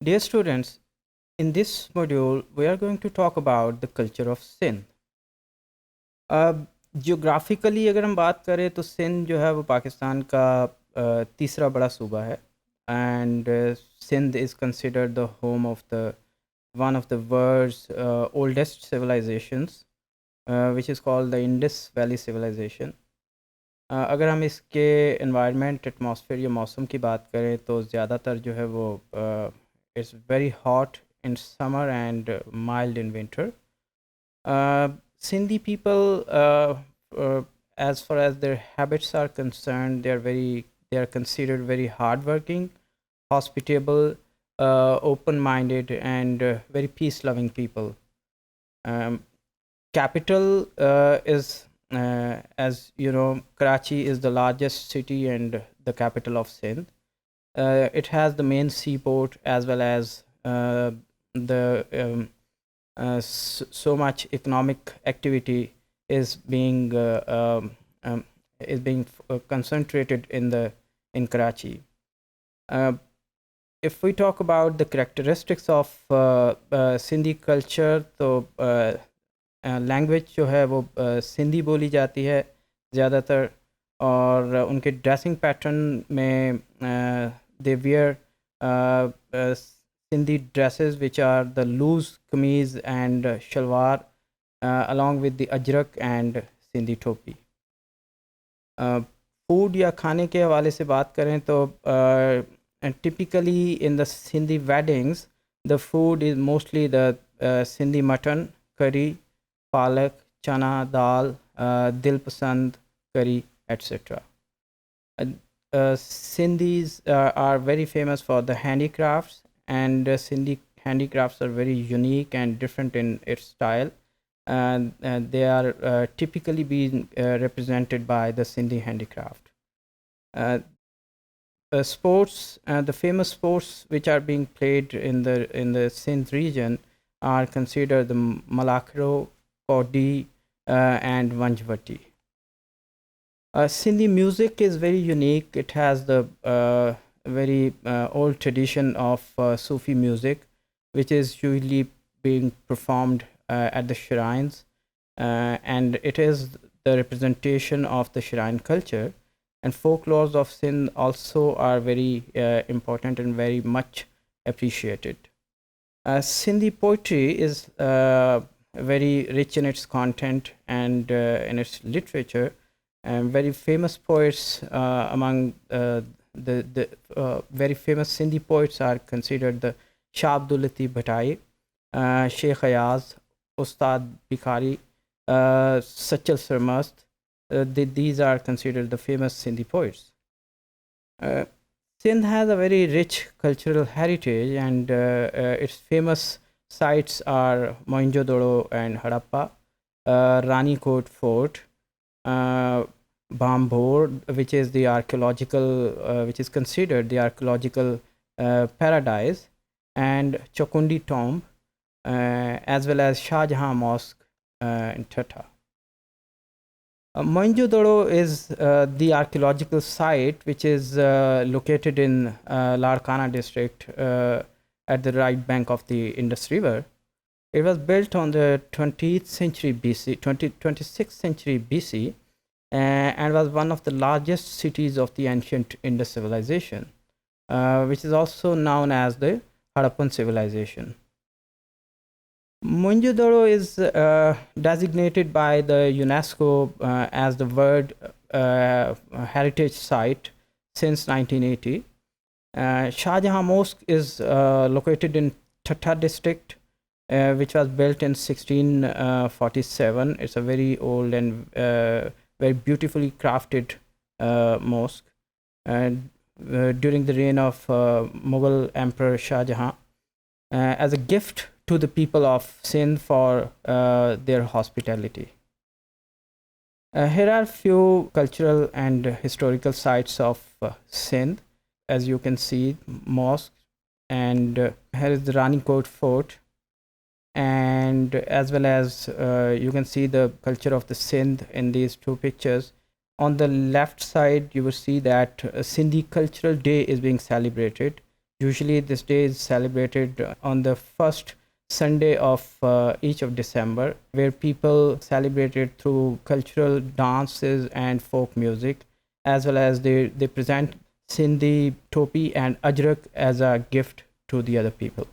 Dear students, in this module, we are going to talk about the culture of Sindh. Geographically अगर हम बात करें तो सिंध जो है वो पाकिस्तान का तीसरा बड़ा सूबा है and Sindh is considered the home of the one of the world's oldest civilizations, which is called the Indus Valley Civilization. अगर हम इसके environment, atmosphere या मौसम की बात करें तो ज़्यादातर जो है वो it's very hot in summer and mild in winter. Sindhi people, as far as their habits are concerned, they are considered very hardworking, hospitable, open-minded, and very peace-loving people. Um, Capital is, as you know, Karachi is the largest city and the capital of Sindh. It has the main seaport as well as the so much economic activity is being concentrated in Karachi. If we talk about the characteristics of Sindhi culture, तो language जो है वो सिंधी बोली जाती है ज़्यादातर, और उनके ड्रेसिंग पैटर्न में they wear Sindhi dresses, which are the loose kameez and shalwar, along with the ajrak and Sindhi topi. Food या खाने के हवाले से बात करें तो typically in the Sindhi weddings, the food is mostly the Sindhi mutton, curry, palak, chana, dal, dil pasand, curry, etc. Sindhis are very famous for the handicrafts, and Sindhi handicrafts are very unique and different in its style. And they are typically being represented by the Sindhi handicraft. Sports, the famous sports which are being played in the Sindh region are considered the Malakro, Kaudi, and Vanjvati. Sindhi music is very unique. It has the very old tradition of Sufi music, which is usually being performed at the shrines, and it is the representation of the shrine culture. And folklores of Sindh also are very important and very much appreciated. Sindhi poetry is very rich in its content and in its literature. And very famous poets among the very famous Sindhi poets are considered the Shah Abdul Latif Bhatai, Sheikh Ayaz, Ustad Bikhari, Sachal Sarmast. These are considered the famous Sindhi poets. Sindh has a very rich cultural heritage, and its famous sites are Mohenjo-daro and Harappa, Rani Kot Fort, Bambor, which is the archaeological, which is considered the archaeological paradise, and Chakundi Tomb, as well as Shah Jahan Mosque in Thatta. Mohenjo-daro is the archaeological site which is located in Larkana district at the right bank of the Indus River. It was built on the 20th century BC, 26th century BC, and was one of the largest cities of the ancient Indus civilization, which is also known as the Harappan civilization. Mohenjo-daro is designated by the UNESCO as the World Heritage Site since 1980. Shah Jahan Mosque is located in Thatta district, which was built in 1647. It's a very old and very beautifully crafted mosque, and during the reign of Mughal Emperor Shah Jahan, as a gift to the people of Sindh for their hospitality. Here are few cultural and historical sites of Sindh. As you can see, mosque, and here is the Rani Kot Fort, and as well as you can see the culture of the Sindh in these two pictures. On the left side, you will see that Sindhi Cultural Day is being celebrated, Usually, this day is celebrated on the first Sunday of each of December, where people celebrate it through cultural dances and folk music, as well as they present Sindhi topi and ajrak as a gift to the other people.